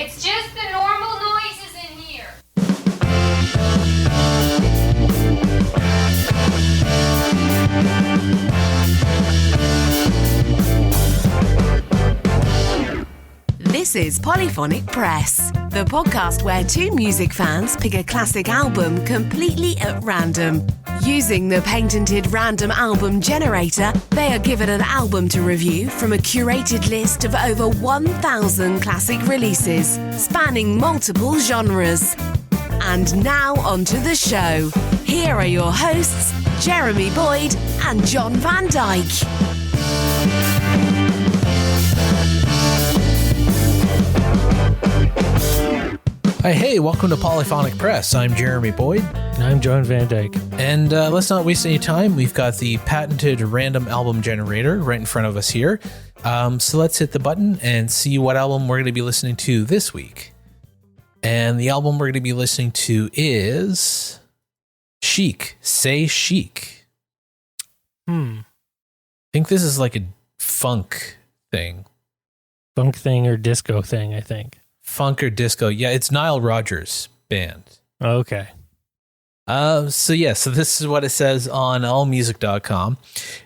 It's just the normal noises in here. This is Polyphonic Press, the podcast where two music fans pick a classic album completely at random. Using the patented random album generator, they are given an album to review from a curated list of over 1,000 classic releases, spanning multiple genres. And now onto the show. Here are your hosts, Jeremy Boyd and John Van Dyke. Hey, welcome to Polyphonic Press. I'm Jeremy Boyd. And I'm John Van Dyke. And let's not waste any time. We've got the patented random album generator right in front of us here. So let's hit the button and see what album we're going to be listening to this week. And the album we're going to be listening to is Chic, Say Chic. I think this is like a funk thing. Funk thing or disco thing, I think. Funk or disco. Yeah, it's Nile Rodgers band. Okay. So this is what it says on allmusic.com.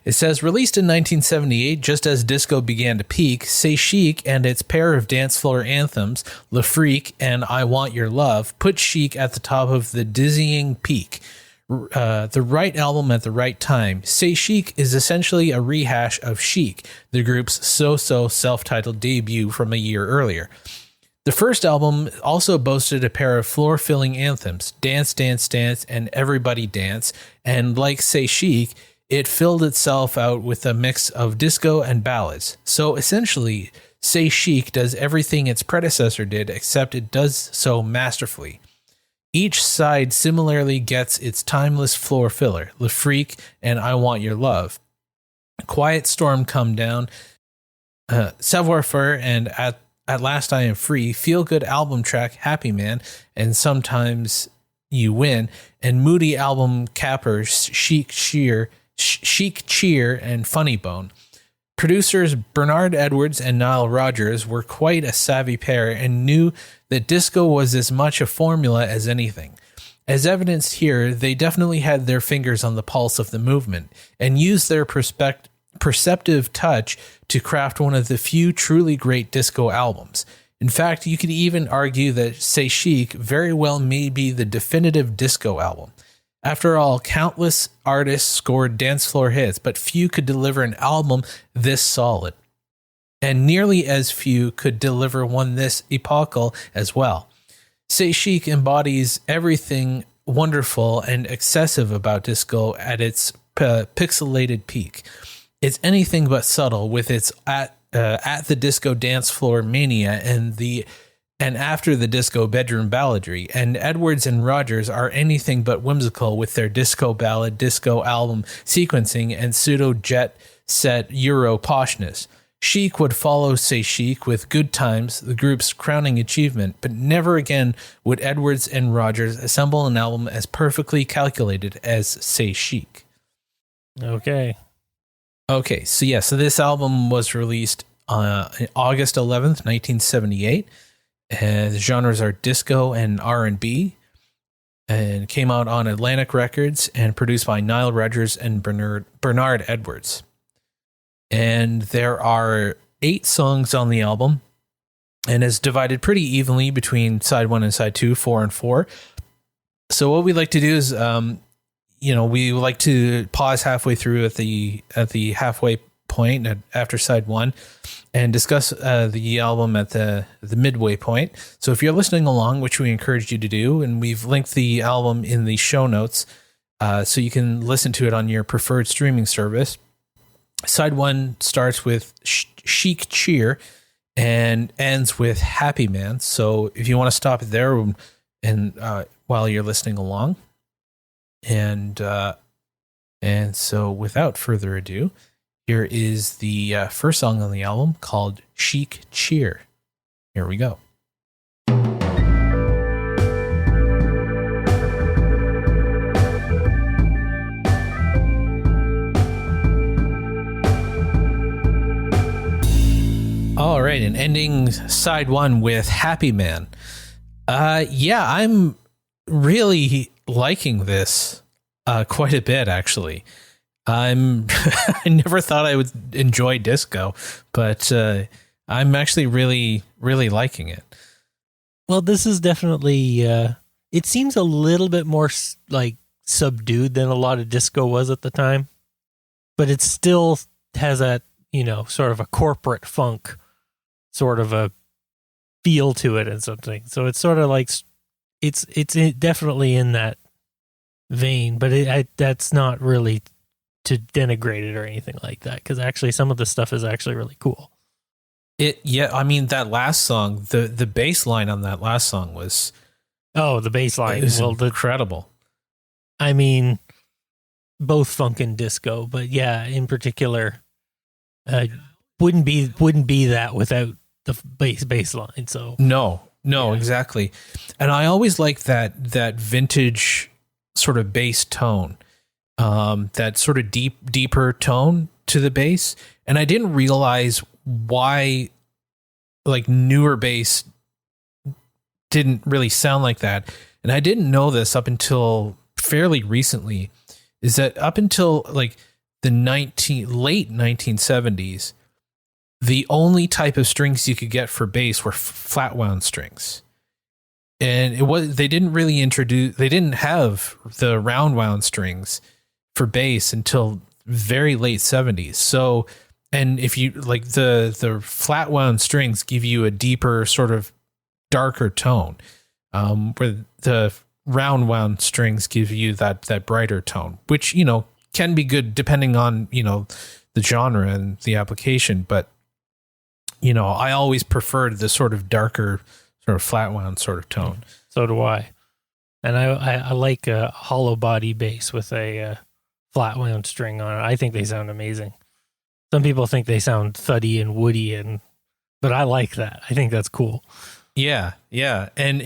It says, released in 1978, just as disco began to peak, Say Chic and its pair of dance floor anthems, Le Freak and I Want Your Love, put Chic at the top of the dizzying peak. The right album at the right time. Say Chic is essentially a rehash of Chic, the group's so-so self-titled debut from a year earlier. The first album also boasted a pair of floor-filling anthems, Dance, Dance, Dance, and Everybody Dance, and like Say Chic, it filled itself out with a mix of disco and ballads. So essentially, Say Chic does everything its predecessor did, except it does so masterfully. Each side similarly gets its timeless floor filler, Le Freak and I Want Your Love. Quiet Storm Come Down, Savoir Faire, and At Last I Am Free, feel-good album track Happy Man, and Sometimes You Win, and moody album cappers Chic Cheer, and Funny Bone. Producers Bernard Edwards and Nile Rodgers were quite a savvy pair and knew that disco was as much a formula as anything. As evidenced here, they definitely had their fingers on the pulse of the movement and used their perceptive touch to craft one of the few truly great disco albums. In fact, you could even argue that Say Chic very well may be the definitive disco album. After all, countless artists scored dance floor hits, but few could deliver an album this solid. And nearly as few could deliver one this epochal as well. Say Chic embodies everything wonderful and excessive about disco at its pixelated peak. It's anything but subtle with its at the disco dance floor mania and after the disco bedroom balladry, and Edwards and Rodgers are anything but whimsical with their disco ballad, disco album sequencing, and pseudo jet set Euro poshness. Chic would follow Say Chic with Good Times, the group's crowning achievement, but never again would Edwards and Rodgers assemble an album as perfectly calculated as Say Chic. Okay, so this album was released on August 11th, 1978. The genres are disco and R&B, and came out on Atlantic Records and produced by Nile Rodgers and Bernard Edwards. And there are 8 songs on the album, and is divided pretty evenly between side 1 and side 2, 4 and 4. So what we like to do is, we like to pause halfway through at the halfway point after side 1 and discuss the album at the midway point. So if you're listening along, which we encourage you to do, and we've linked the album in the show notes so you can listen to it on your preferred streaming service. Side 1 starts with Chic Cheer and ends with Happy Man. So if you want to stop it there and while you're listening along. And so without further ado, here is the first song on the album called Chic Cheer. Here we go. All right, and ending side one with Happy Man. Yeah, I'm really liking this quite a bit, actually. I never thought I would enjoy disco, but I'm actually really, really liking it. Well, this is definitely, it seems a little bit more like subdued than a lot of disco was at the time, but it still has that, sort of a corporate funk sort of a feel to it and something. So it's sort of like, it's definitely in that vein, but that's not really to denigrate it or anything like that, because actually some of the stuff is actually really cool. That last song, the bass line on that last song was the bass line, incredible. I mean, both funk and disco, but yeah, in particular, wouldn't be that without the bass line. So no, exactly. And I always like that vintage sort of bass tone, that sort of deeper tone to the bass. And I didn't realize why like newer bass didn't really sound like that. And I didn't know this up until fairly recently, is that up until like the late 1970s, the only type of strings you could get for bass were flat wound strings. And they didn't have the round wound strings for bass until very late 70s. So, and if you like the flat wound strings give you a deeper sort of darker tone, where the round wound strings give you that brighter tone, which, can be good depending on, the genre and the application. But, I always preferred the sort of darker, sort of flat wound sort of tone. So do I. And I like a hollow body bass with a flat wound string on it. I think they sound amazing. Some people think they sound thuddy and woody, but I like that. I think that's cool. Yeah. And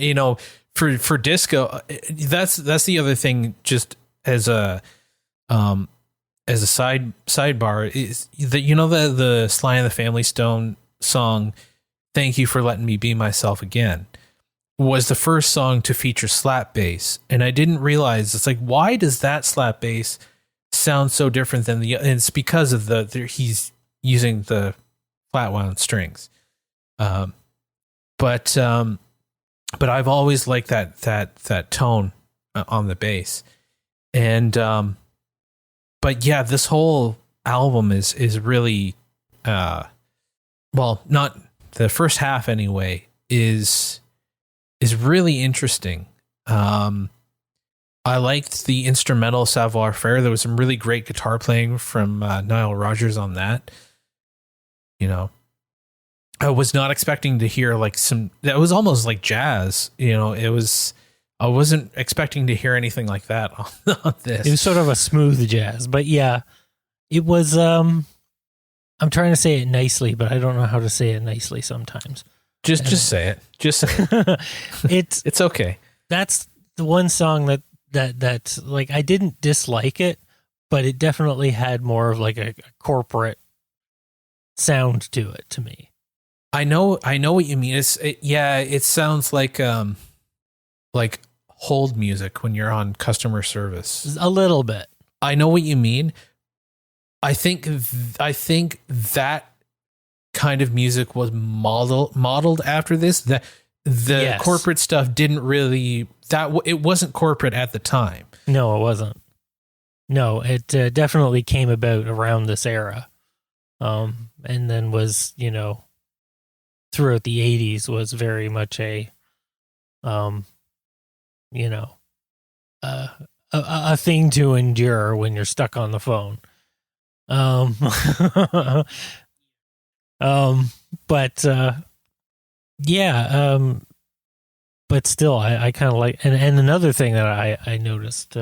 for disco, that's the other thing, just as a sidebar, is that the Sly and the Family Stone song, "Thank You for Letting Me Be Myself Again," was the first song to feature slap bass. And I didn't realize, it's like, why does that slap bass sound so different than and it's because of he's using the flat wound strings. But I've always liked that tone on the bass. And but yeah, this whole album is really not the first half anyway, is really interesting. I liked the instrumental Savoir Faire. There was some really great guitar playing from Nile Rodgers on that. I was not expecting to hear that was almost like jazz. I wasn't expecting to hear anything like that on this. It was sort of a smooth jazz, but yeah, it was, I'm trying to say it nicely, but I don't know how to say it nicely sometimes. Just say it. Just say it. It's okay. That's the one song that like, I didn't dislike it, but it definitely had more of like a corporate sound to it to me. I know what you mean. It sounds like hold music when you're on customer service. A little bit. I know what you mean. I think that kind of music was modeled after this. That the corporate stuff didn't really, it wasn't corporate at the time. No, it wasn't. No, it definitely came about around this era, and then was throughout the 80s was very much a thing to endure when you're stuck on the phone. But still, I kind of like, and another thing that I noticed,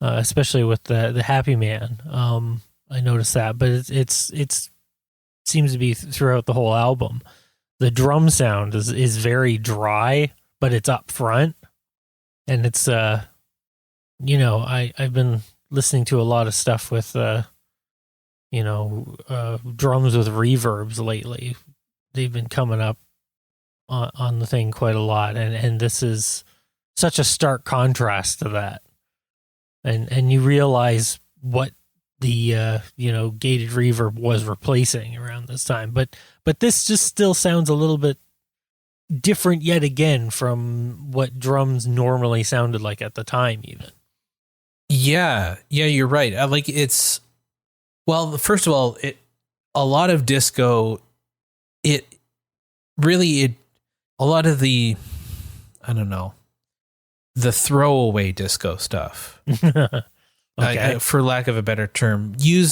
especially with the Happy Man, I noticed that, but it's seems to be throughout the whole album. The drum sound is very dry, but it's up front, and it's I've been listening to a lot of stuff with drums with reverbs lately, they've been coming up on the thing quite a lot, and this is such a stark contrast to that. And you realize what the gated reverb was replacing around this time, but this just still sounds a little bit different yet again from what drums normally sounded like at the time, even. Yeah, you're right. First of all, a lot of disco, a lot of the, I don't know, the throwaway disco stuff, Okay. for lack of a better term, it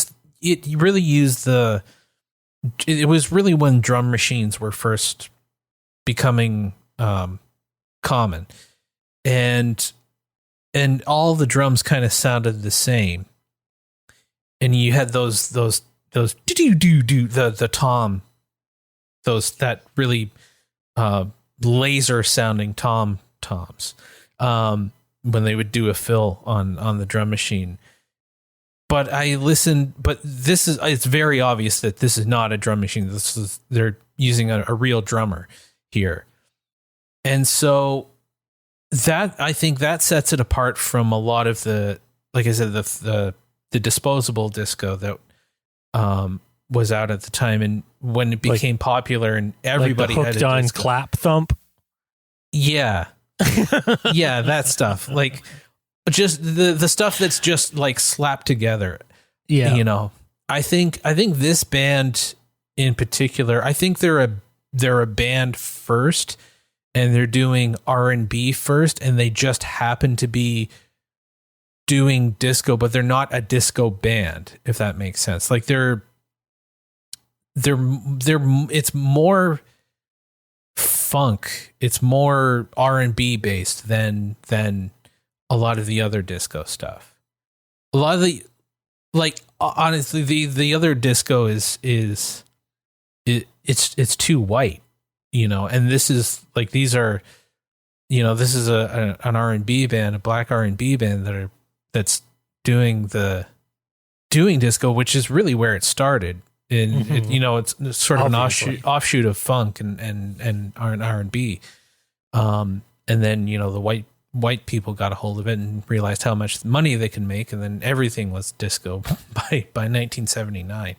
was really when drum machines were first becoming common, and all the drums kind of sounded the same, and you had those the tom, that really laser sounding toms when they would do a fill on the drum machine. But it's very obvious that this is not a drum machine. They're using a real drummer here. And so I think that sets it apart from a lot of the, like I said, the disposable disco that was out at the time, and when it became popular and everybody like the had hooked on clap thump. Yeah. Yeah, that stuff. Like just the stuff that's just like slapped together. Yeah. I think this band in particular, I think they're a band first, and they're doing R&B first, and they just happen to be doing disco, but they're not a disco band, if that makes sense. Like they're it's more funk, it's more R&B based than a lot of the other disco stuff. A lot of the, like, honestly, the other disco it's too white, and this is like, these are, this is an R&B band, a black R&B band that's doing disco, which is really where it started. And it's sort of Obviously. an offshoot of funk and R&B. And then, the white people got a hold of it and realized how much money they can make, and then everything was disco by 1979.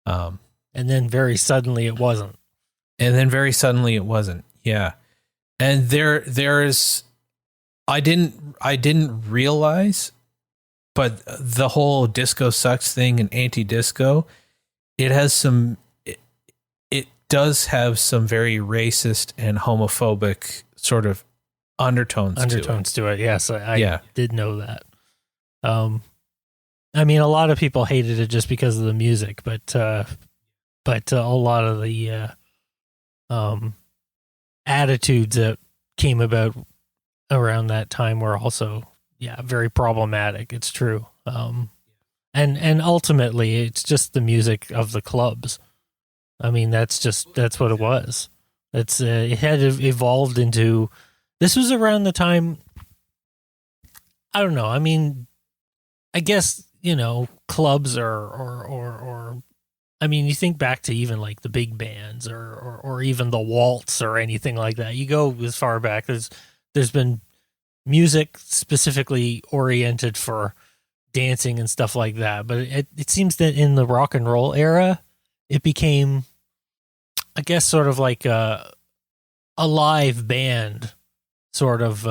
And then very suddenly it wasn't. Yeah. And there's I didn't realize, but the whole disco sucks thing and anti-disco, it does have some very racist and homophobic sort of undertones to it. Yes, I did know that. I mean, a lot of people hated it just because of the music, but a lot of the attitudes that came about around that time were also, very problematic. It's true. And ultimately it's just the music of the clubs. I mean, that's what it was. It's it had evolved into, this was around the time, I don't know. I mean, I guess, clubs or I mean, you think back to even like the big bands or even the Waltz or anything like that. You go as far back, there's been music specifically oriented for dancing and stuff like that. But it seems that in the rock and roll era, it became, I guess, sort of like a live band sort of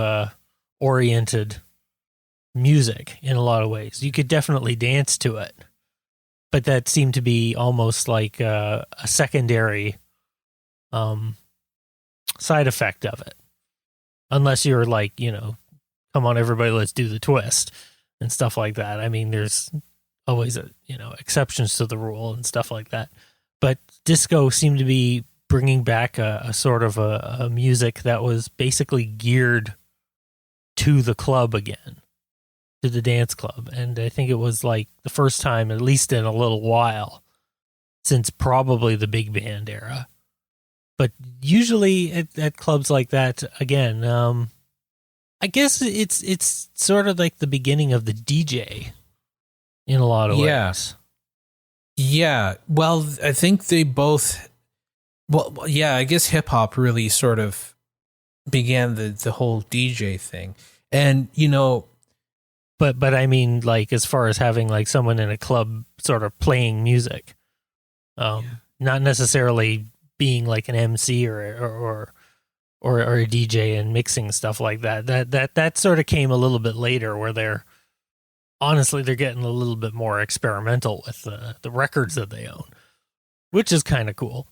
oriented music in a lot of ways. You could definitely dance to it, but that seemed to be almost like a secondary side effect of it. Unless you're like, come on, everybody, let's do the twist and stuff like that. I mean, there's always, exceptions to the rule and stuff like that. But disco seemed to be bringing back a sort of a music that was basically geared to the club again, to the dance club. And I think it was like the first time, at least in a little while, since probably the big band era. But usually at clubs like that, again, I guess it's sort of like the beginning of the DJ in a lot of ways. Yeah. Well, I think they both Well, yeah, I guess hip hop really sort of began the whole DJ thing. And, But I mean, like, as far as having like someone in a club sort of playing music, not necessarily being like an MC or a DJ and mixing stuff like that. That sort of came a little bit later, where they're getting a little bit more experimental with the records that they own, which is kind of cool.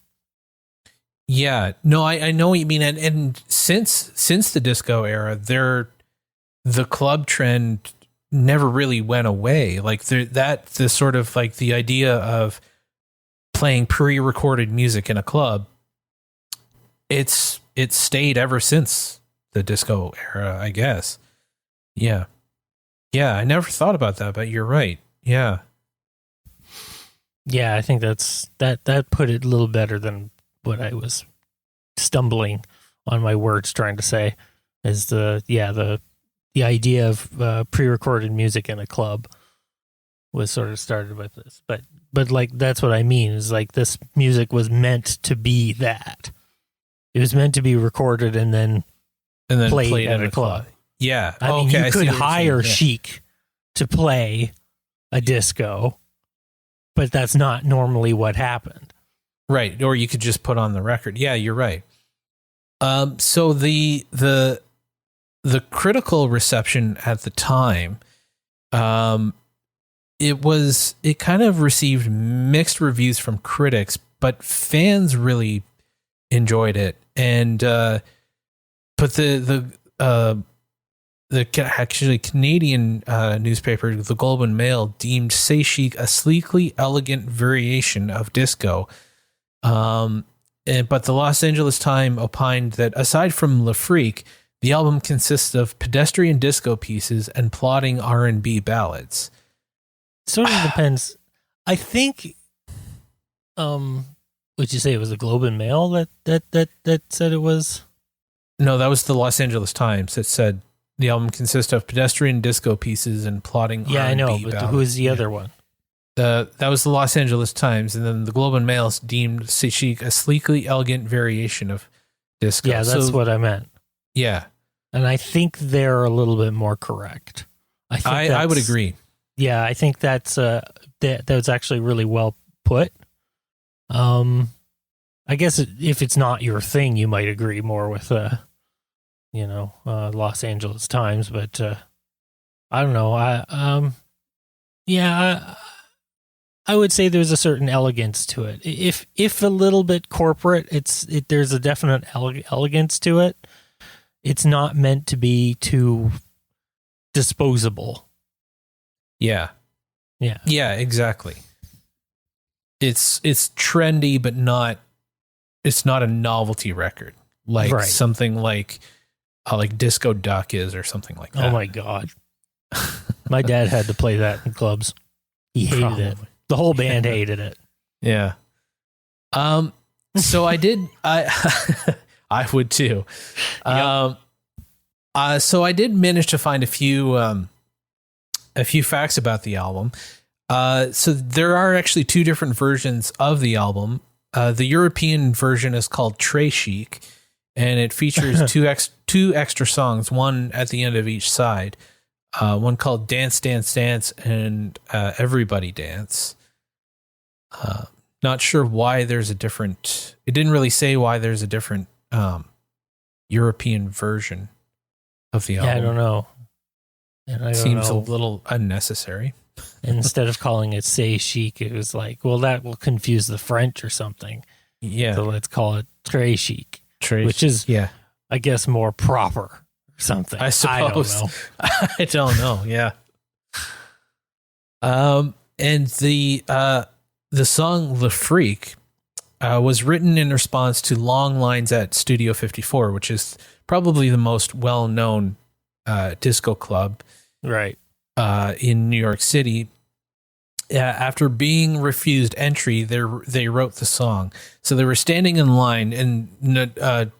Yeah, no, I know what you mean. And since the disco era, the club trend never really went away. Like the sort of like the idea of playing pre-recorded music in a club, it's stayed ever since the disco era, I guess. Yeah. I never thought about that, but you're right. Yeah. Yeah, I think that put it a little better than what I was stumbling on my words trying to say. Is the idea of pre-recorded music in a club was sort of started with this, but like that's what I mean, is like this music was meant to be that. It was meant to be recorded and then played at a club. Yeah. I mean, you could hire Chic to play a disco, but that's not normally what happened. Right. Or you could just put on the record. Yeah, you're right. So the critical reception at the time, it kind of received mixed reviews from critics, but fans really enjoyed it. And but the actually Canadian newspaper, the Globe and Mail, deemed Say Chic a sleekly elegant variation of disco. But the Los Angeles Times opined that aside from Le Freak, the album consists of pedestrian disco pieces and plodding R&B ballads. Sort of depends. I think, would you say it was the Globe and Mail that said it was? No, that was the Los Angeles Times that said the album consists of pedestrian disco pieces and plodding R&B I know, but ballads. who is the other one? That was the Los Angeles Times, and then the Globe and Mail deemed Say Chic a sleekly elegant variation of disco. Yeah, that's what I meant. Yeah. And I think they're a little bit more correct. I would agree. Yeah, I think that's that was actually really well put. I guess if it's not your thing, you might agree more with Los Angeles Times, but I don't know. I would say there's a certain elegance to it. If a little bit corporate, there's a definite elegance to it. It's not meant to be too disposable. Yeah. Yeah. Yeah, exactly. It's trendy, but it's not a novelty record. Like something like Disco Duck is, or something like that. Oh my God. My dad had to play that in clubs. He hated it. The whole band hated it. Yeah. So I would too. Yep. So I did manage to find a few facts about the album. So there are actually two different versions of the album. The European version is called Très Chic, and it features two extra songs, one at the end of each side. One called Dance, Dance, Dance, and Everybody Dance. Not sure why there's a different... It didn't really say why there's a different European version of the album. Yeah, I don't know. And Seems a little unnecessary. Instead of calling it Say Chic, it was like, well, that will confuse the French or something. Yeah. So let's call it Très Chic, which is, I guess, more proper or something. I suppose. I don't know. Yeah. And the song "The Freak" was written in response to long lines at Studio 54, which is probably the most well-known disco club, right, in New York City. After being refused entry, they wrote the song. So they were standing in line, and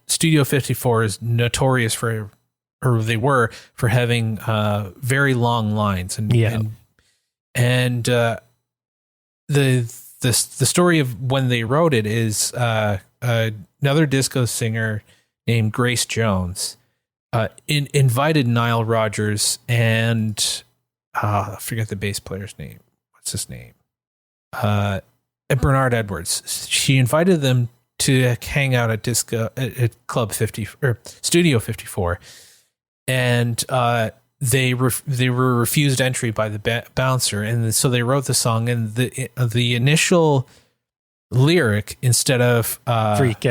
Studio 54 is notorious for, or they were, for having very long lines. And the story of when they wrote it is another disco singer named Grace Jones invited Nile Rodgers and I forget the bass player's name. What's his name? Bernard Edwards. She invited them to hang out at Club 50 or Studio 54, and they were refused entry by the bouncer, and so they wrote the song. And the initial lyric, instead of freak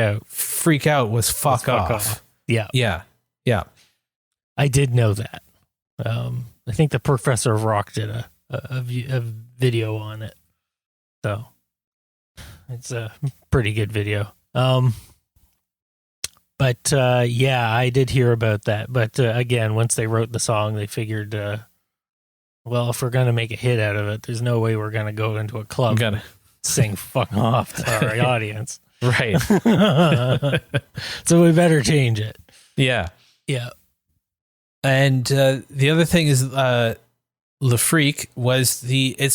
out, was fuck off. Yeah. I did know that. I think the Professor of Rock did a video on it, so it's a pretty good video. But I did hear about that. But again, once they wrote the song, they figured, well, if we're gonna make a hit out of it, there's no way we're gonna go into a club and sing "fuck off" to our audience, right? So we better change it. Yeah. And the other thing is, Le Freak it's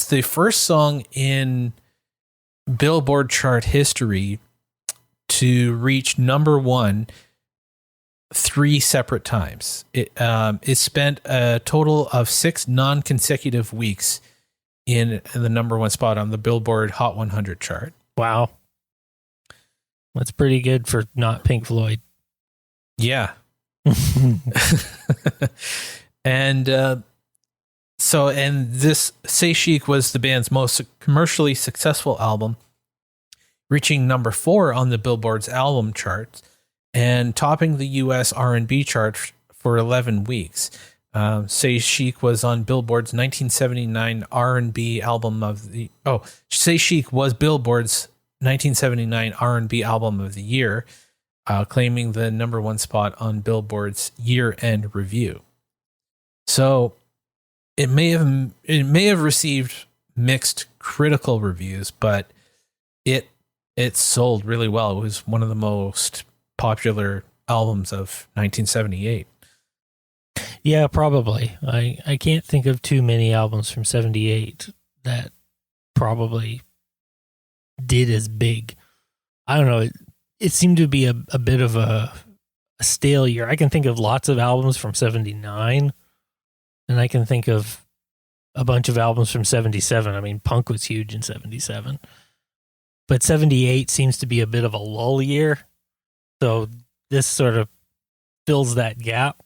the first song in Billboard chart history to reach number 1 3 separate times. It spent a total of 6 non-consecutive weeks in the number 1 spot on the Billboard Hot 100 chart. Wow. That's pretty good for not Pink Floyd. Yeah. And this Say Chic was the band's most commercially successful album, reaching number 4 on the Billboard's album charts and topping the U.S. R&B chart for 11 weeks. Say Chic was on Billboard's 1979 R&B album of the... Oh, Say Chic was Billboard's 1979 R&B album of the year, claiming the number 1 spot on Billboard's year-end review. So it may have received mixed critical reviews, but it sold really well. It was one of the most popular albums of 1978. Yeah, probably. I can't think of too many albums from 78 that probably did as big. I don't know. It seemed to be a bit of a stale year. I can think of lots of albums from 79, and I can think of a bunch of albums from 77. I mean, punk was huge in 77. But 78 seems to be a bit of a lull year. So this sort of fills that gap.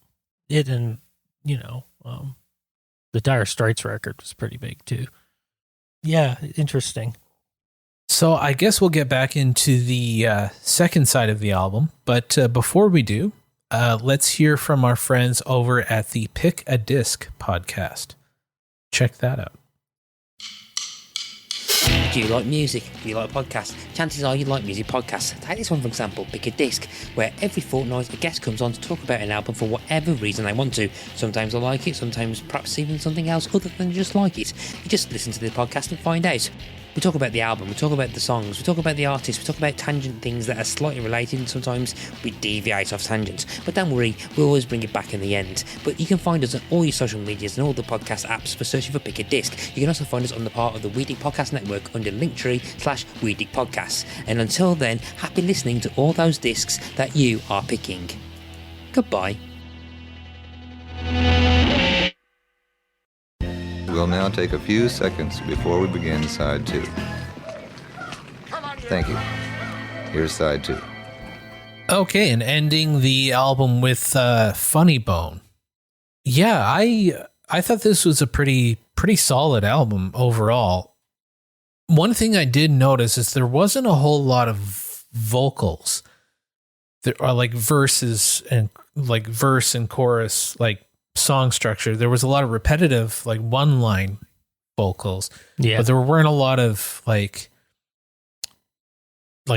It and, the Dire Straits record was pretty big too. Yeah, interesting. So I guess we'll get back into the second side of the album. But before we do, let's hear from our friends over at the Pick a Disc podcast. Check that out. Do you like music? Do you like podcasts? Chances are you like music podcasts. Take this one for example, Pick a Disc, where every fortnight a guest comes on to talk about an album for whatever reason they want to. Sometimes I like it, sometimes perhaps even something else other than just like it. You just listen to the podcast and find out. We talk about the album, we talk about the songs, we talk about the artists, we talk about tangent things that are slightly related, and sometimes we deviate off tangents. But don't worry, we always bring it back in the end. But you can find us on all your social medias and all the podcast apps for searching for Pick a Disc. You can also find us on the part of the Weedig Podcast Network under Linktree/Weedig Podcasts. And until then, happy listening to all those discs that you are picking. Goodbye. We'll now take a few seconds before we begin side 2. Thank you. Here's side 2. Okay, and ending the album with Funny Bone. Yeah, I thought this was a pretty solid album overall. One thing I did notice is there wasn't a whole lot of vocals. There are like verses and like verse and chorus, like song structure. There was a lot of repetitive, like one line vocals. Yeah. But there weren't a lot of like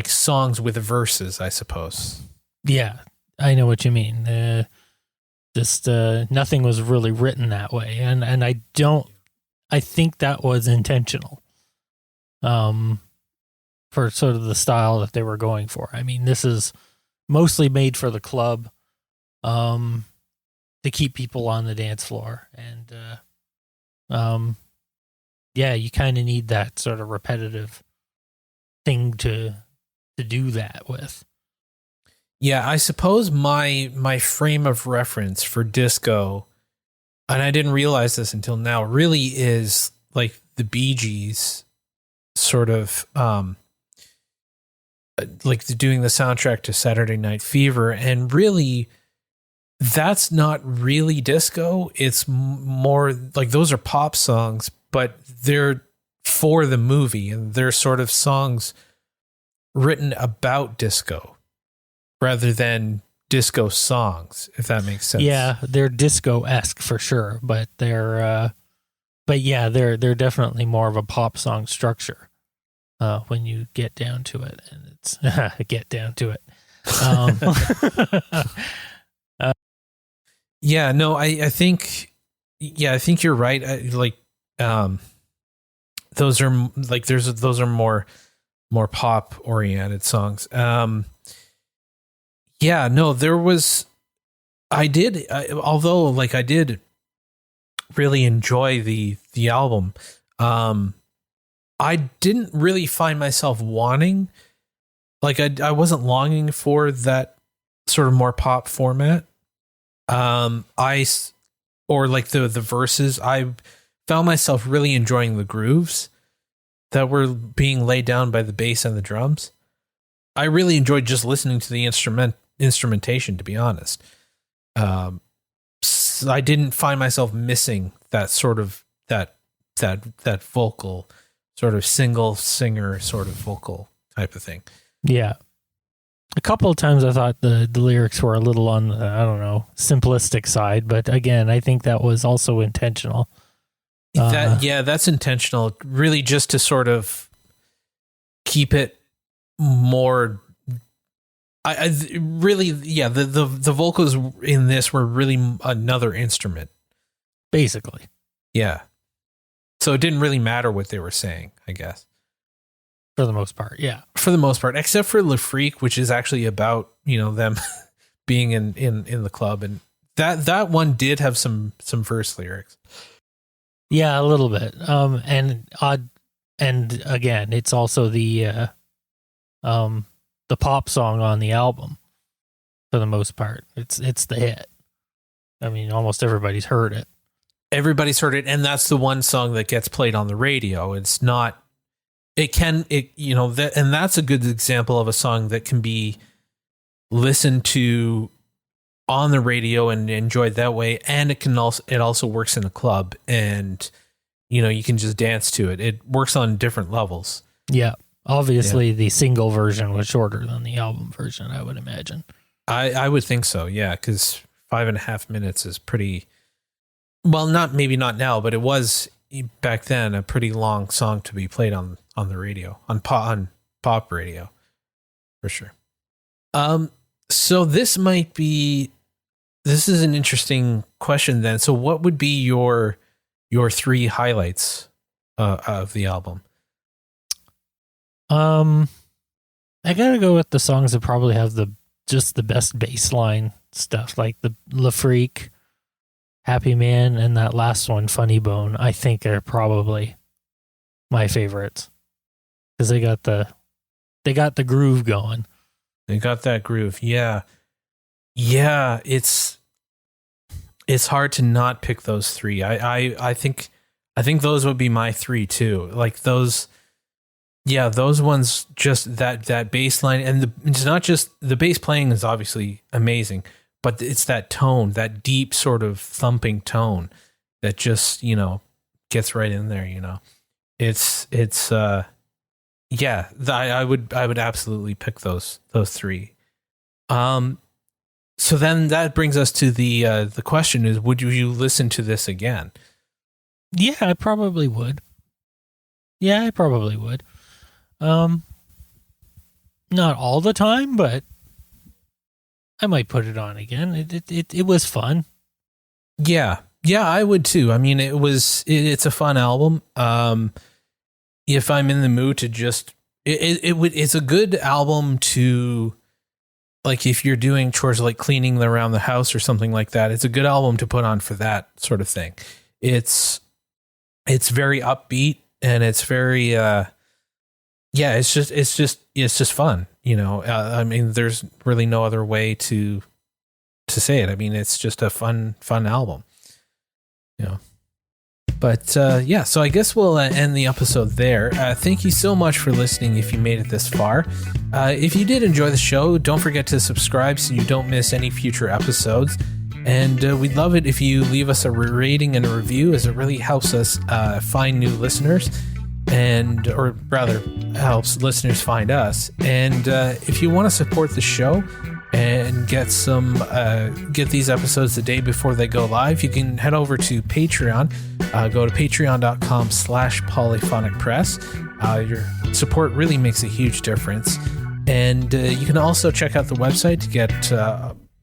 songs with verses, I suppose. Yeah, I know what you mean. Just nothing was really written that way. And I think that was intentional. For sort of the style that they were going for. I mean, this is mostly made for the club, to keep people on the dance floor. And, you kind of need that sort of repetitive thing to to do that with. Yeah, I suppose my frame of reference for disco, and I didn't realize this until now, really is like the Bee Gees sort of like doing the soundtrack to Saturday Night Fever, and really that's not really disco. It's more like those are pop songs, but they're for the movie, and they're sort of songs written about disco rather than disco songs, if that makes sense. Yeah, they're disco-esque for sure, but they're definitely more of a pop song structure when you get down to it, and it's get down to it. Yeah, no, I think you're right. Those are like those are more pop oriented songs. Yeah, no, there was, I did really enjoy the album. I didn't really find myself wanting, like I wasn't longing for that sort of more pop format. Or like the verses, I found myself really enjoying the grooves that were being laid down by the bass and the drums. I really enjoyed just listening to the instrumentation, to be honest. So I didn't find myself missing that sort of that vocal sort of single singer sort of vocal type of thing. Yeah. A couple of times I thought the lyrics were a little on the, I don't know, simplistic side, but again, I think that was also intentional. That's intentional, really, just to sort of keep it more. The vocals in this were really another instrument, basically. Yeah, so it didn't really matter what they were saying, I guess. For the most part, yeah. For the most part, except for Le Freak, which is actually about, them being in the club, and that one did have some verse lyrics. Yeah, a little bit. And again, it's also the pop song on the album for the most part. It's the hit. I mean, almost everybody's heard it. Everybody's heard it, and that's the one song that gets played on the radio. It's not. And that's a good example of a song that can be listened to on the radio and enjoyed that way. And it also works in a club, and, you can just dance to it. It works on different levels. Yeah. Obviously the single version was shorter than the album version, I would imagine. I would think so. Yeah. 'Cause 5.5 minutes is pretty, well, maybe not now, but it was back then a pretty long song to be played on the radio, on pop radio, for sure. So this is an interesting question then. So what would be your 3 highlights of the album? I gotta go with the songs that probably have the best bassline stuff, like the Le Freak, Happy Man, and that last one, Funny Bone. I think are probably my favorites because they got the groove going. They got that groove. Yeah. Yeah. It's hard to not pick those 3. I think those would be my 3 too. Like those ones, just that bass line, and it's not just the bass playing is obviously amazing, but it's that tone, that deep sort of thumping tone that just, gets right in there, I would absolutely pick those 3. So then that brings us to the question is, would you listen to this again? Yeah, I probably would. Not all the time, but I might put it on again. It was fun. Yeah, I would too. I mean, it's a fun album. If I'm in the mood to just, it's a good album to, like, if you're doing chores like cleaning around the house or something like that, it's a good album to put on for that sort of thing. It's very upbeat, and it's very, it's just fun. I mean, there's really no other way to say it. I mean, it's just a fun album, But so I guess we'll end the episode there. Thank you so much for listening if you made it this far. If you did enjoy the show, don't forget to subscribe so you don't miss any future episodes. And we'd love it if you leave us a rating and a review, as it really helps us find new listeners, or rather helps listeners find us. And if you want to support the show and get these episodes the day before they go live, you can head over to Patreon. Go to patreon.com/polyphonicpress. Your support really makes a huge difference. And you can also check out the website to get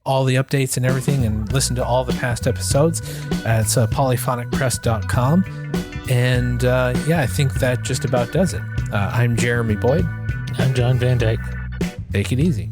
all the updates and everything, and listen to all the past episodes. It's polyphonicpress.com. And I think that just about does it. I'm Jeremy Boyd. I'm John Van Dyke. Take it easy.